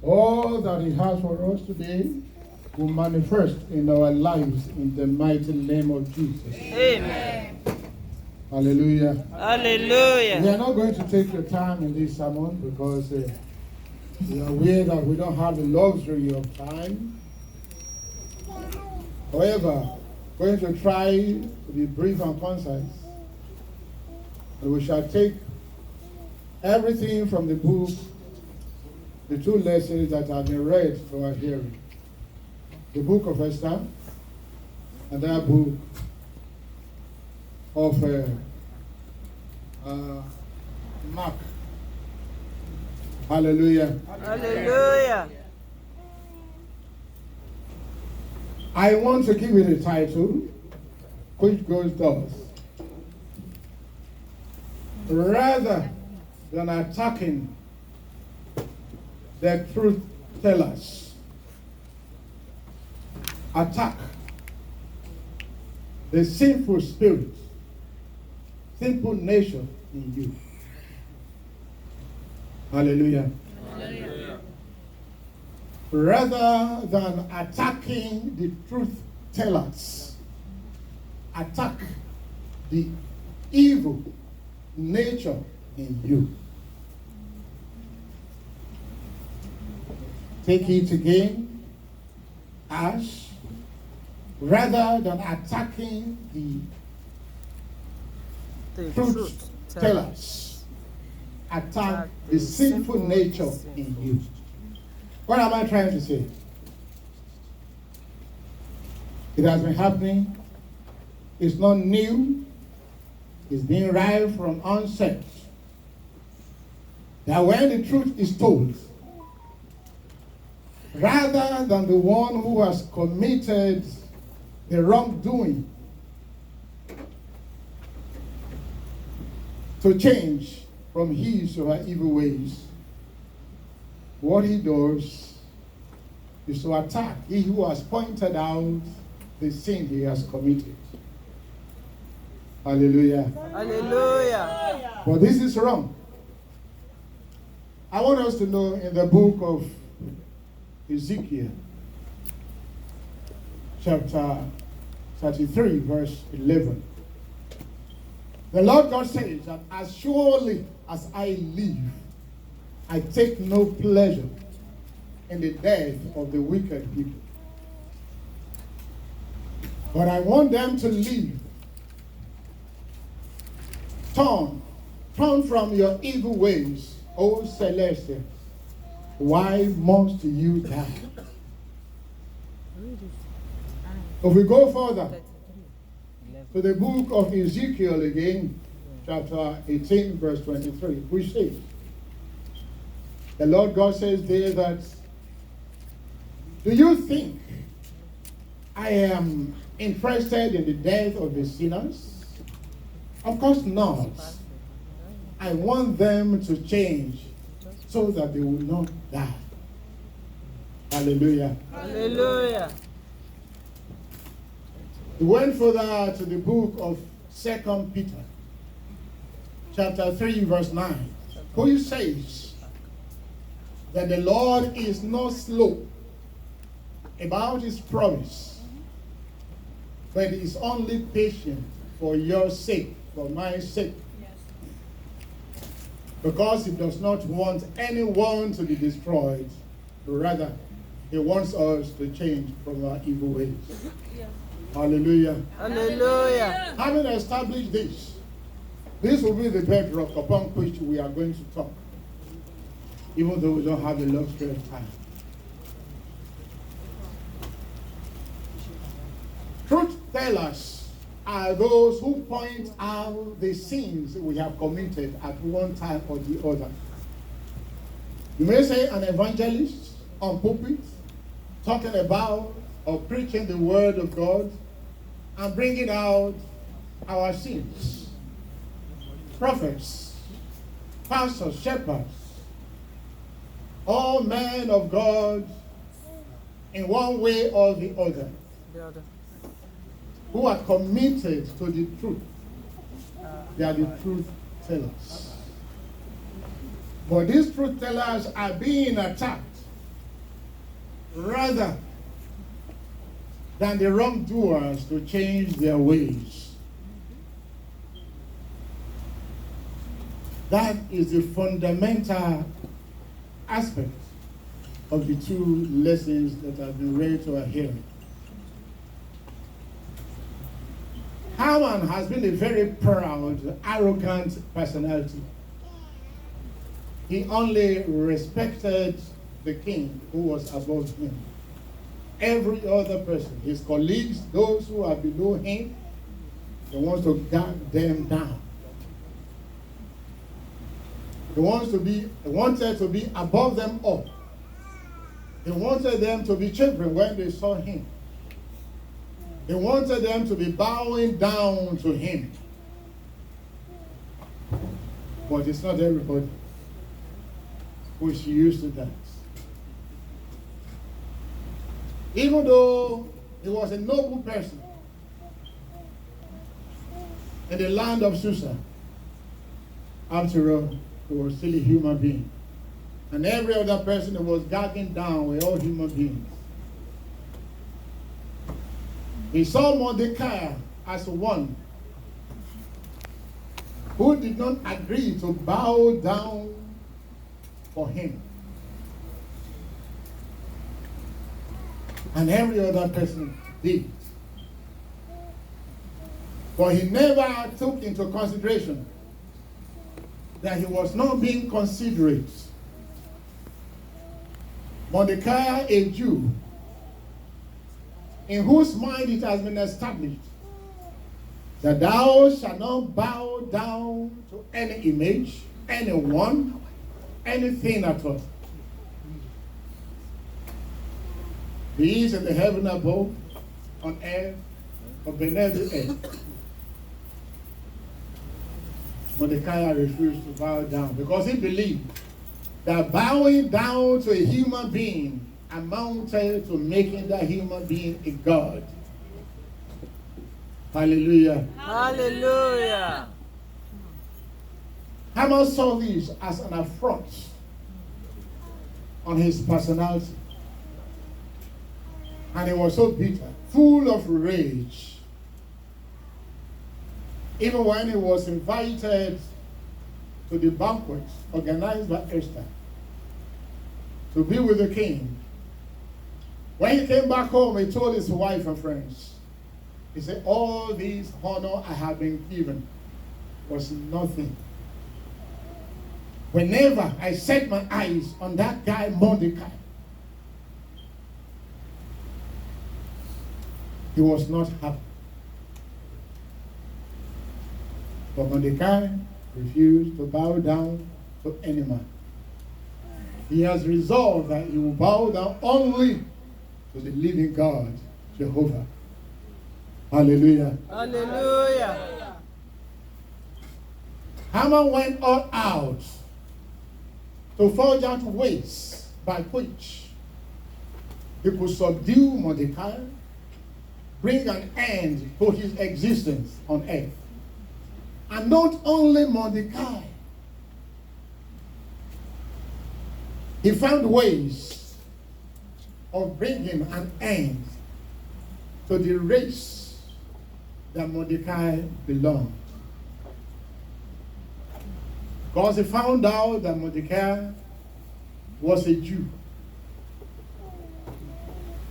All that He has for us today will manifest in our lives in the mighty name of Jesus. Amen. Hallelujah. Hallelujah. We are not going to take your time in this sermon because we are aware that we don't have the luxury of time. However, we're going to try to be brief and concise. And we shall take everything from the book, the two lessons that have been read to our hearing. The book of Esther and that book of Mark. Hallelujah. Hallelujah. I want to give it a title which goes thus. Rather than attacking the truth tellers, attack the sinful spirit, sinful nature in you. Hallelujah. Hallelujah. Rather than attacking the truth tellers, attack the evil nature in you. Take it again as rather than attacking the truth tellers, attack the sinful nature in you. What am I trying to say? It has been happening. It's not new. It's been right from onset. That when the truth is told, rather than the one who has committed the wrongdoing to change from his or her evil ways, what he does is to attack he who has pointed out the sin he has committed. Hallelujah. Hallelujah. But this is wrong. I want us to know in the book of Ezekiel, chapter 33, verse 11. The Lord God says that as surely as I live, I take no pleasure in the death of the wicked people. But I want them to live. Turn from your evil ways, O Celestial. Why must you die? If we go further to the book of Ezekiel again, chapter 18, verse 23, which says, the Lord God says there that, do you think I am interested in the death of the sinners? Of course not. I want them to change so that they will not die. Hallelujah. Hallelujah. We went further to the book of 2 Peter, chapter 3, verse 9, who says that the Lord is not slow about his promise, but is only patient for your sake, for my sake. Because he does not want anyone to be destroyed. Rather, he wants us to change from our evil ways. Hallelujah. Hallelujah. Having established this will be the bedrock upon which we are going to talk, even though we don't have the luxury of time. Truth tellers are those who point out the sins we have committed at one time or the other. You may say an evangelist on pulpit talking about or preaching the word of God and bringing out our sins. Prophets, pastors, shepherds, all men of God in one way or the other, who are committed to the truth. They are the truth tellers. But these truth tellers are being attacked rather than the wrongdoers to change their ways. That is the fundamental aspect of the two lessons that have been read to our hearing. Haman has been a very proud, arrogant personality. He only respected the king who was above him. Every other person, his colleagues, those who are below him, he wants to gag them down. He wanted to be above them all. He wanted them to be children when they saw him. He wanted them to be bowing down to him. But it's not everybody who is used to that. Even though he was a noble person in the land of Susa, after all, he was still a human being. And every other person that was gagging down were all human beings. He saw Mordecai as one who did not agree to bow down for him. And every other person did. But he never took into consideration that he was not being considerate. Mordecai, a Jew, in whose mind it has been established that thou shalt not bow down to any image, anyone, anything at all. He is in the heaven above, on earth, or beneath the earth. Mordecai refused to bow down because he believed that bowing down to a human being amounted to making that human being a god. Hallelujah. Hallelujah. Haman saw this as an affront on his personality. And he was so bitter, full of rage. Even when he was invited to the banquet organized by Esther to be with the king, when he came back home, he told his wife and friends, he said, all this honor I have been given was nothing. Whenever I set my eyes on that guy Mordecai, he was not happy. But Mordecai refused to bow down to any man. He has resolved that he will bow down only to the living God, Jehovah. Hallelujah. Hallelujah. Haman went all out to forge out ways by which he could subdue Mordecai, bring an end to his existence on earth. And not only Mordecai, he found ways of bringing an end to the race that Mordecai belonged. Because he found out that Mordecai was a Jew.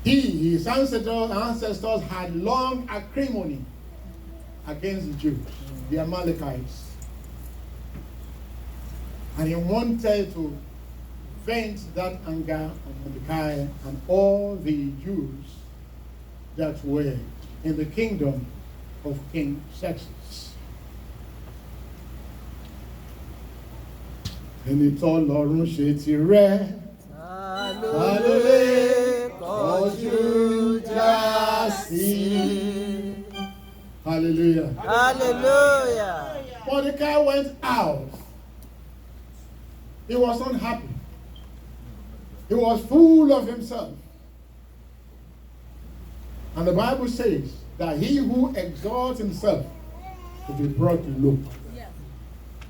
His ancestors had long acrimony against the Jews, the Amalekites. And he wanted to vent that anger on Mordecai and all the Jews that were in the kingdom of King Xerxes. Ẹni tọ́lọ́run ṣe ti rẹ̀, ta ló lè kọjú já sí? Hallelujah. Hallelujah. Mordecai went out. He was unhappy. He was full of himself. And the Bible says that he who exalts himself will be brought low.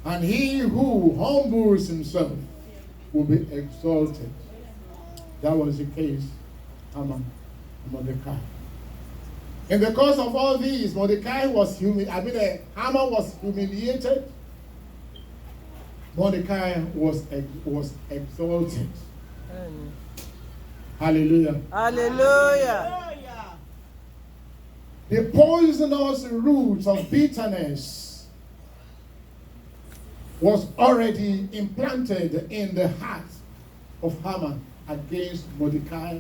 And he who humbles himself will be exalted. That was the case Haman and Mordecai. In the course of all these, Haman was humiliated. Mordecai was exalted. Hallelujah. Hallelujah. The poisonous roots of bitterness was already implanted in the heart of Haman against Mordecai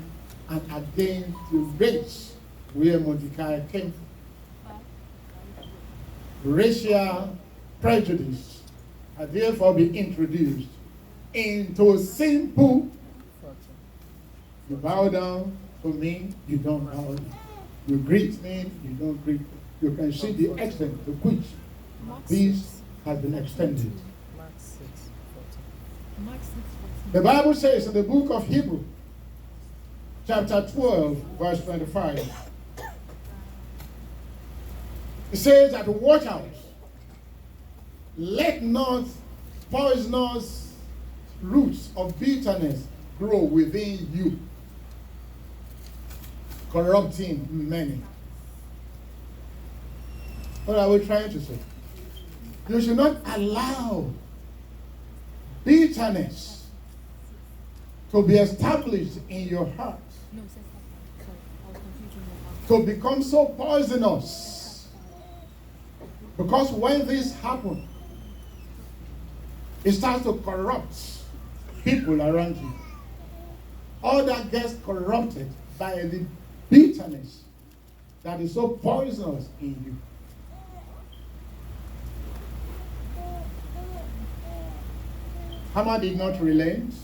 and against the race where Mordecai came from. Racial prejudice had therefore been introduced into simple. You bow down to me, you don't bow down. You greet me, you don't greet me. You can see the extent to which this has been extended. The Bible says in the book of Hebrews, chapter 12, verse 25, it says that watch out, let not poisonous roots of bitterness grow within you, corrupting many. What are we trying to say? You should not allow bitterness to be established in your heart, to become so poisonous. Because when this happens, it starts to corrupt people around you. All that gets corrupted by the bitterness that is so poisonous in you. Haman did not relent.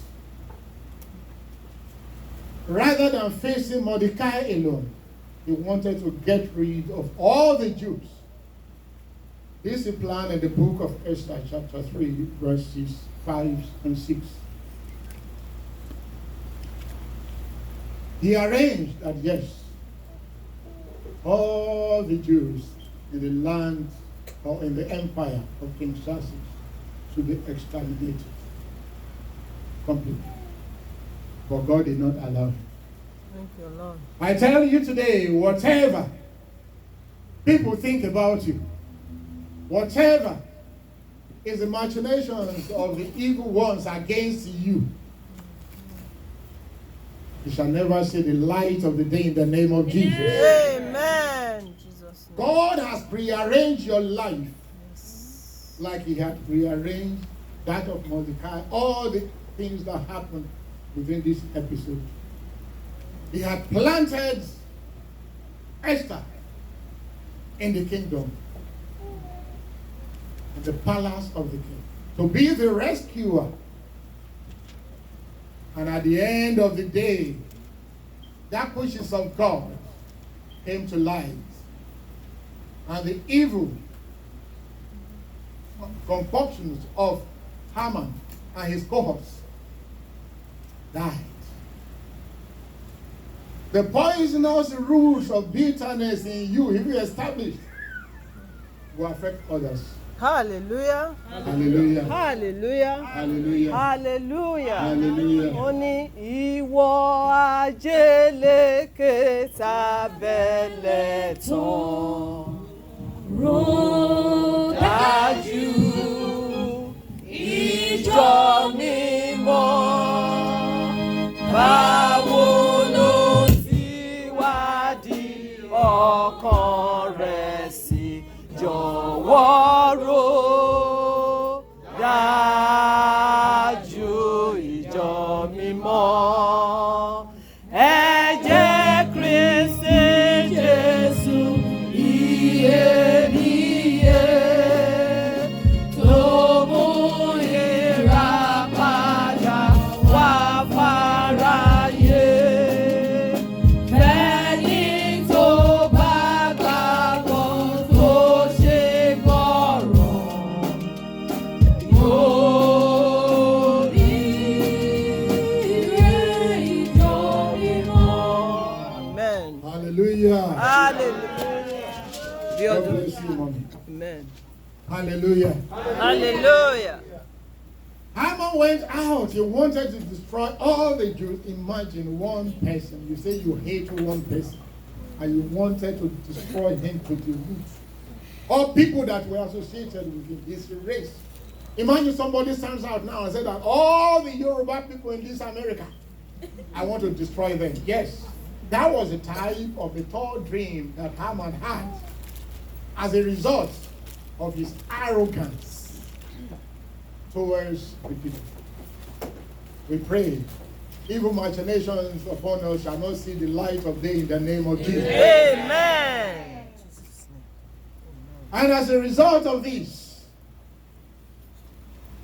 Rather than facing Mordecai alone, he wanted to get rid of all the Jews. This is planned in the book of Esther, chapter 3, verses 5 and 6. He arranged that, yes, all the Jews in the land or in the empire of King Xerxes should be exterminated completely. But God did not allow him. Thank you, Lord. I tell you today, whatever people think about you, whatever is the machinations of the evil ones against you, you shall never see the light of the day in the name of Jesus. Amen. Jesus' name. God has prearranged your life like he had prearranged that of Mordecai, all the things that happened within this episode. He had planted Esther in the kingdom, in the palace of the king, to be the rescuer. And at the end of the day, that wishes of God came to light. And the evil concoctions of Haman and his cohorts died. The poisonous roots of bitterness in you, if you establish, will affect others. Hallelujah. Hallelujah. Hallelujah. Hallelujah. Hallelujah. Hallelujah. Ó ní ìwọ ajélékè tábẹ́lẹ̀ tán. Rò dájú ìjọ mímọ́. Báwo ló ti wádìí ọkàn rẹ̀ sí jọ̀wọ́ rò dájú ìjọ mímọ́. Ẹ̀jẹ̀ Kristi Jésù iyebíye tó mú ìràpadà wá fáráyé. Fẹ́ni tó bá gbàgbọ́ tó ṣe gbọ́rọ̀ yóò rí ire ìjọ mímọ́. Amen. Hallelujah. Hallelujah. God bless you, mommy. Amen. Hallelujah. Hallelujah. Haman Haman went out. He wanted to destroy all the Jews. Imagine one person. You say you hate one person, and you wanted to destroy him to the root. All people that were associated with him, his race. Imagine somebody stands out now and says that all the Yoruba people in this America, I want to destroy them. Yes, that was a type of a tall dream that Haman had as a result of his arrogance towards the people. We pray, evil machinations upon us shall not see the light of day in the name of Jesus. Amen. And as a result of this,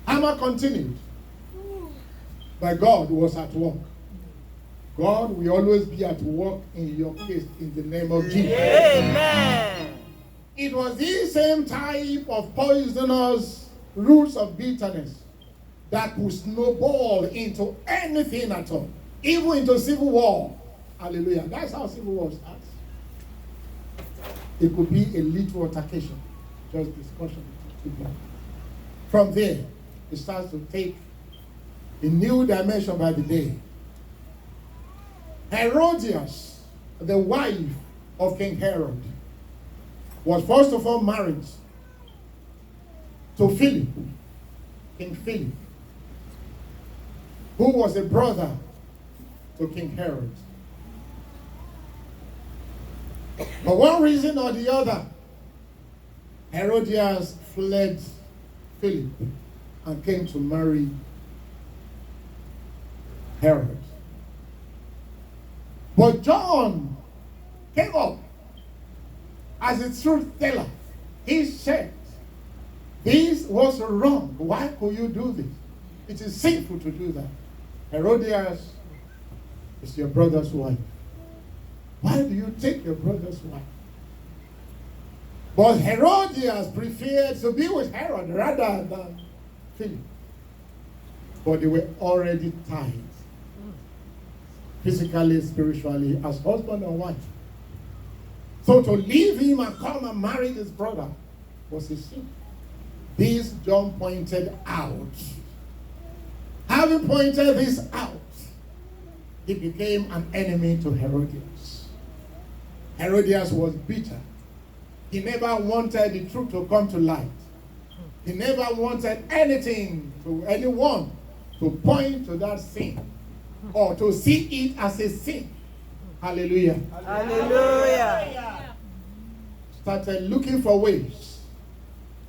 Haman continued. But God was at work. God will always be at work in your case in the name of Jesus. Amen. It was this same type of poisonous roots of bitterness that could snowball into anything at all, even into civil war. Hallelujah. That's how civil war starts. It could be a little altercation, just discussion. From there, it starts to take a new dimension by the day. Herodias, the wife of King Herod, was first of all married to Philip, King Philip, who was a brother to King Herod. For one reason or the other, Herodias fled Philip and came to marry Herod. But John came up as a truth teller. He said, this was wrong. Why could you do this? It is sinful to do that. Herodias is your brother's wife. Why do you take your brother's wife? But Herodias preferred to be with Herod rather than Philip. But they were already tied, physically, spiritually, as husband and wife. So to leave him and come and marry his brother was a sin. This John pointed out. Having pointed this out, he became an enemy to Herodias. Herodias was bitter. He never wanted the truth to come to light. He never wanted anything to anyone to point to that sin or to see it as a sin. Hallelujah. Hallelujah. Started looking for ways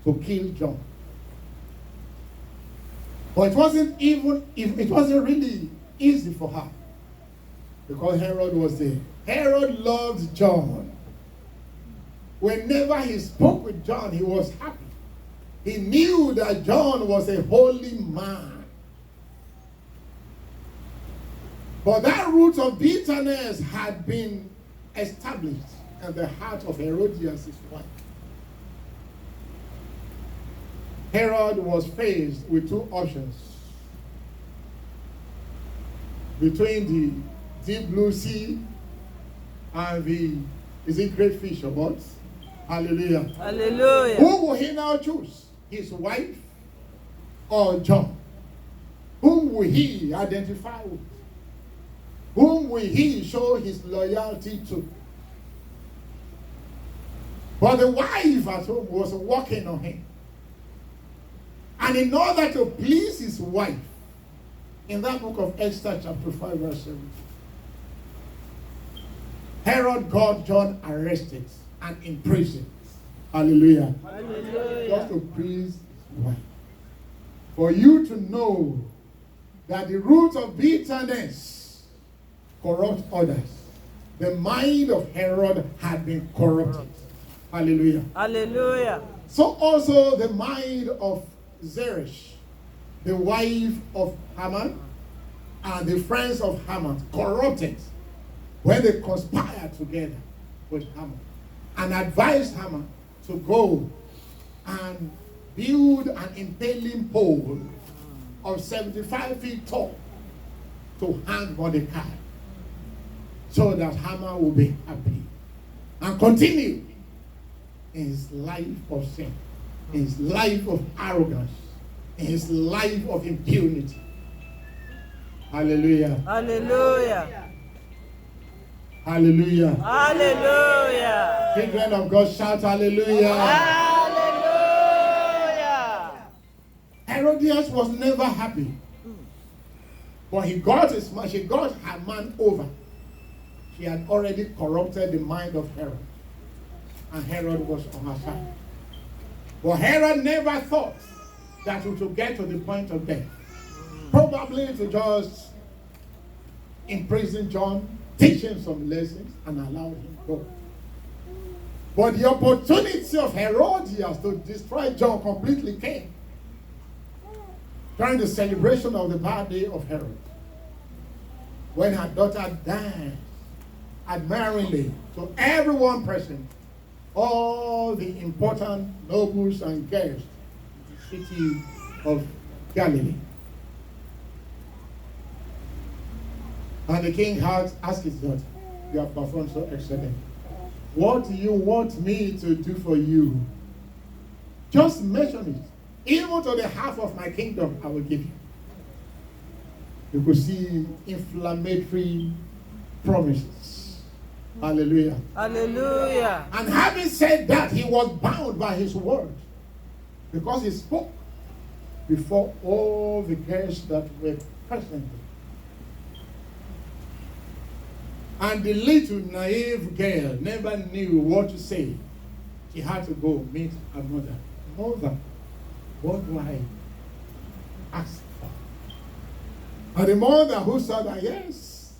to kill John. But it wasn't really easy for her because Herod was there. Herod loved John. Whenever he spoke with John, he was happy. He knew that John was a holy man. But that root of bitterness had been established in the heart of Herodias, his wife. Herod was faced with two options between the deep blue sea and the great fish or what? Hallelujah. Hallelujah. Who will he now choose? His wife or John? Whom will he identify with? Whom will he show his loyalty to? But the wife at home was working on him. And in order to please his wife, in that book of Esther chapter 5 verse 7, Herod got John arrested and imprisoned. Hallelujah. Hallelujah. Just to please his wife. For you to know that the root of bitterness corrupts others. The mind of Herod had been corrupted. Hallelujah. Hallelujah. So also the mind of Zeresh, the wife of Haman, and the friends of Haman, corrupted when they conspired together with Haman and advised Haman to go and build an impaling pole of 75 feet tall to hang Mordecai so that Haman will be happy and continue in his life of sin, his life of arrogance, in his life of impunity. Hallelujah. Hallelujah. Hallelujah. Hallelujah. Children of God, shout hallelujah. Hallelujah. Herodias was never happy. But she got her man over. She had already corrupted the mind of Herod. And Herod was on her side. But Herod never thought that it would get to the point of death. Probably to just imprison John, teach him some lessons, and allow him go. But the opportunity of Herodias to destroy John completely came during the celebration of the birthday of Herod, when her daughter danced admiringly to everyone present, all the important nobles and guests in the city of Galilee. And the king asked his daughter, "You have performed so excellent. What do you want me to do for you? Just mention it. Even to the half of my kingdom, I will give you." You could see inflammatory promises. Hallelujah. Hallelujah. And having said that, he was bound by his word, because he spoke before all the guests that were present. And the little naive girl never knew what to say. She had to go meet her mother. "Mother, what do I ask for?" And the mother, who saw that, yes,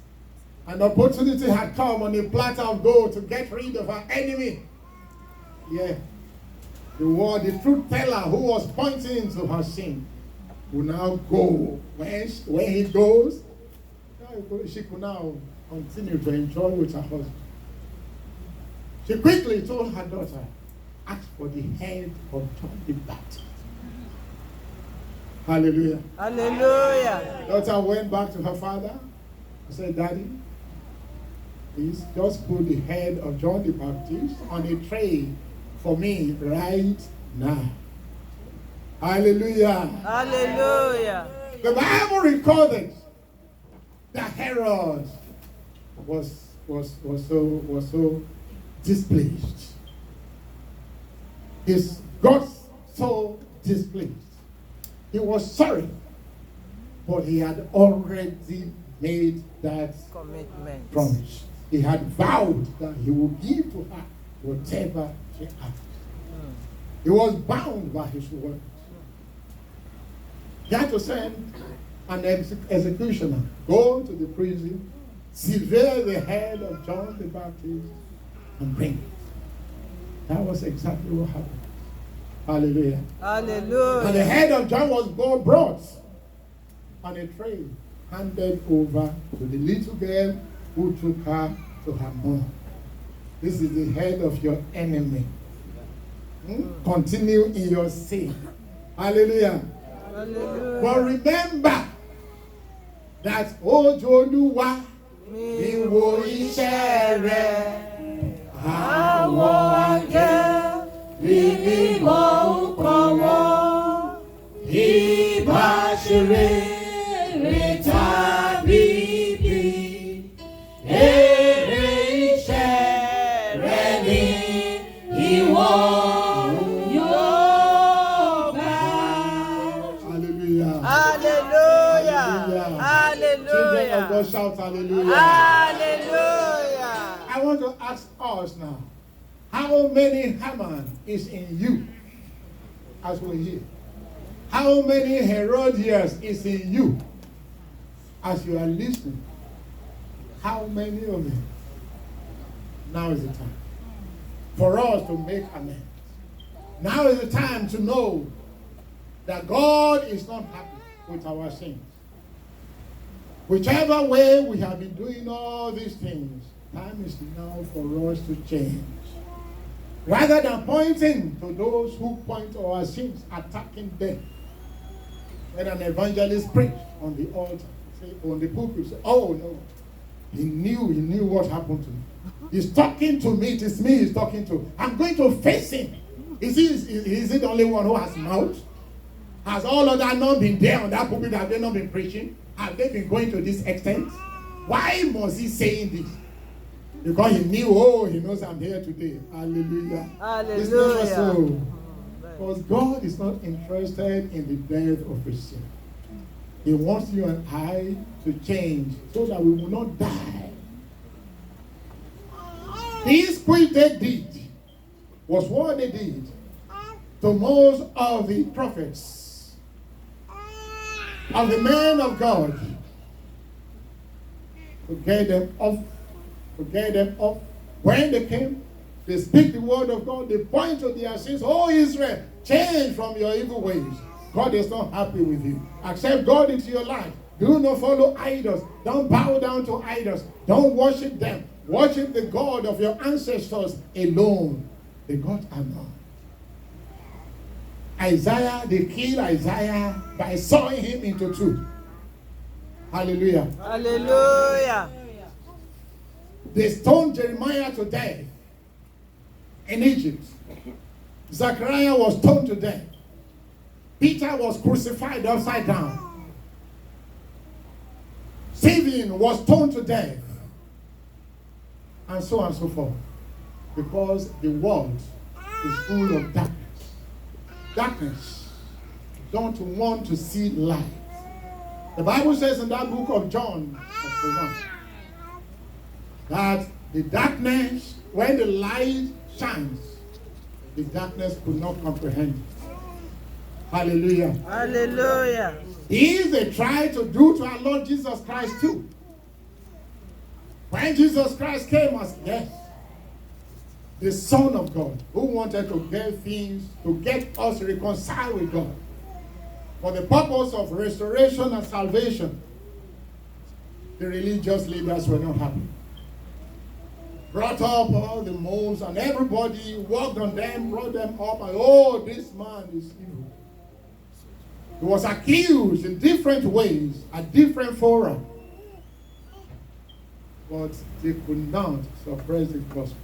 an opportunity had come on a platter of gold to get rid of her enemy. Yeah. The truth teller who was pointing to her sin will now go. When he goes, she could now continue to enjoy with her husband. She quickly told her daughter, "Ask for the head of John the Baptist." Hallelujah. Hallelujah. Daughter went back to her father and said, "Daddy, please just put the head of John the Baptist on a tray for me right now." Hallelujah. Hallelujah. The Bible recorded that Herod was so displeased. He got so displeased. He was sorry, but he had already made that Commitment. promise. He had vowed that he would give to her whatever she asked. He was bound by his word. He had to send an executioner, go to the prison, sever the head of John the Baptist, and bring it. That was exactly what happened. Hallelujah. Hallelujah. And the head of John was brought on a tray, handed over to the little girl who took her to her mom. This is the head of your enemy. Continue in your sin. Hallelujah. Hallelujah. But remember that Ojoluwa ni wo iṣẹ́ rẹ̀, àwọn àjẹ́ bíbí mọ́ ń kọ́ wọ́n, ìbáṣeré rẹ̀ tàbí ibi, èrè iṣẹ́ rẹ̀ ni ìwọ yóò gbà. Hallelujah. Hallelujah. Children of Hallelujah. God, shout hallelujah. Hallelujah. I want to ask us now, how many Haman is in you as we hear? How many Herodias is in you as you are listening? How many of them? Now is the time for us to make amends. Now is the time to know that God is not happy with our sins. Whichever way we have been doing all these things, time is now for us to change. Rather than pointing to those who point to our sins, attacking them. When an evangelist preached on the altar, say, on the pulpit, say, "Oh no, he knew what happened to me. He's talking to me, it is me he's talking to. I'm going to face him. Is he the only one who has mouth? Has all of that not been there on that pulpit? Have they not been preaching? Have they been going to this extent? Why must he saying this? Because he knew, he knows I'm here today. Hallelujah. Hallelujah. It's never so. Because God is not interested in the death of a sinner. He wants you and I to change so that we will not die. This which they did was what they did to most of the prophets, of the men of God, to get them off. To get them off. When they came, they speak the word of God, they point to their sins. Oh, Israel, change from your evil ways. God is not happy with you. Accept God into your life. Do not follow idols. Don't bow down to idols. Don't worship them. Worship the God of your ancestors alone. The God unknown. Isaiah, they killed Isaiah by sawing him into two. Hallelujah. Hallelujah. They stoned Jeremiah to death in Egypt. Zechariah was stoned to death. Peter was crucified upside down. Stephen was stoned to death. And so on and so forth. Because the world is full of darkness. Darkness. Don't want to see light. The Bible says in that book of John, chapter 1, that the darkness, when the light shines, the darkness could not comprehend it. Hallelujah. Hallelujah. This they tried to do to our Lord Jesus Christ too. When Jesus Christ came as the Son of God, who wanted to get things, to get us reconciled with God, for the purpose of restoration and salvation, the religious leaders were not happy. Brought up all the moles and everybody worked on them, brought them up, and oh, this man is evil. He was accused in different ways, at different fora. But they could not suppress the gospel.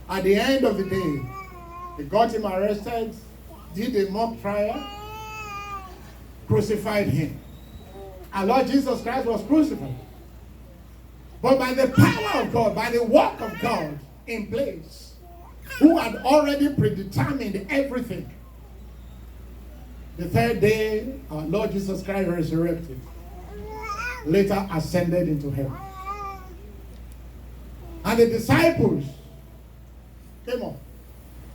At the end of the day, they got him arrested, did a mock trial, crucified him. Our Lord Jesus Christ was crucified. But by the power of God, by the work of God in place, who had already predetermined everything, the third day, our Lord Jesus Christ resurrected, later ascended into heaven. And the disciples came up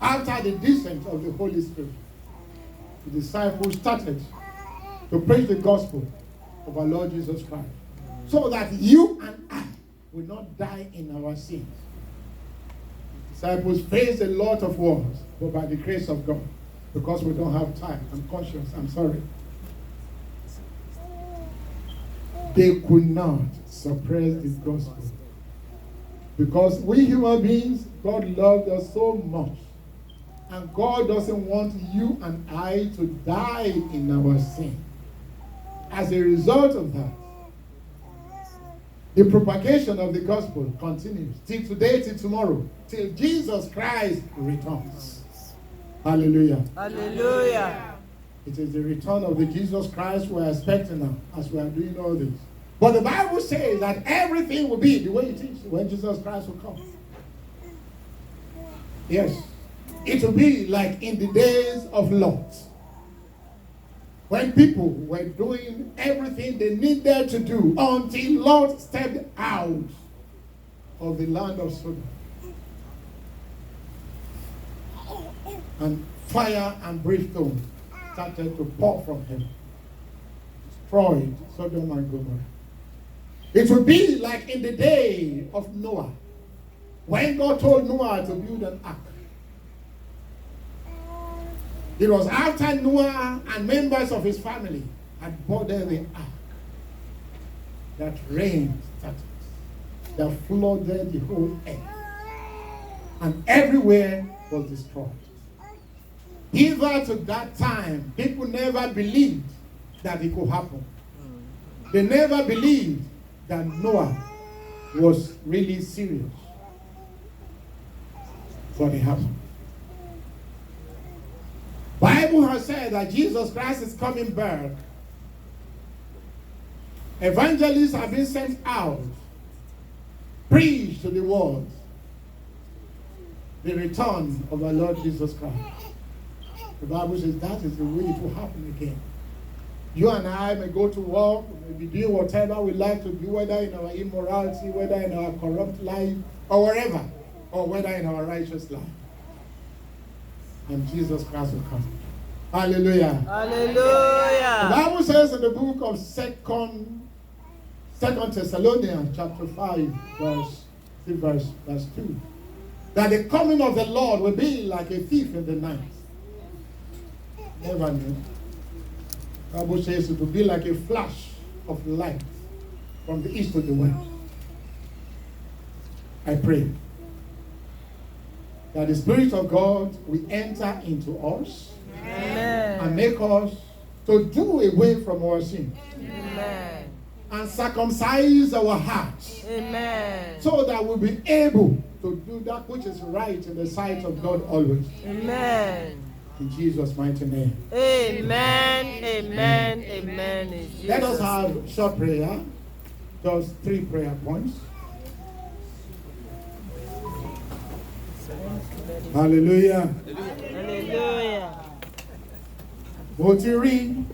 after the descent of the Holy Spirit. The disciples started to preach the gospel of our Lord Jesus Christ, so that you and I will not die in our sins. The disciples faced a lot of wars, but by the grace of God, because we don't have time, I'm conscious, I'm sorry. They could not suppress the gospel. Because we human beings, God loved us so much. And God doesn't want you and I to die in our sin. As a result of that, the propagation of the gospel continues till today, till tomorrow, till Jesus Christ returns. Hallelujah. Hallelujah. It is the return of the Jesus Christ we are expecting now as we are doing all this. But the Bible says that everything will be the way it is when Jesus Christ will come. Yes. It will be like in the days of Lot, when people were doing everything they needed to do until Lot stepped out of the land of Sodom. And fire and brimstone started to pour from heaven. Destroyed Sodom and Gomorrah. It will be like in the day of Noah, when God told Noah to build an ark. It was after Noah and members of his family had boarded the ark that rain started, that flooded the whole earth. And everywhere was destroyed. Even to that time, people never believed that it could happen. They never believed that Noah was really serious. But it happened. Bible has said that Jesus Christ is coming back. Evangelists have been sent out, preach to the world the return of our Lord Jesus Christ. The Bible says that is the way it will happen again. You and I may go to work, we may be doing whatever we like to do, whether in our immorality, whether in our corrupt life, or wherever, or whether in our righteous life. And Jesus Christ will come. Hallelujah. Hallelujah. The Bible says in the book of Second Thessalonians chapter 5, verse 2, that the coming of the Lord will be like a thief in the night. Never knew. The Bible says it will be like a flash of light from the east to the west. I pray that the Spirit of God will enter into us. Amen. And make us to do away from our sin. Amen. And circumcise our hearts. Amen. So that we'll be able to do that which is right in the sight of God always. Amen. In Jesus' mighty name. Amen. Amen. Amen. In Jesus' Let us have name. short prayer. Just 3 prayer points. Hallelujah. Hallelujah. Mo ti rí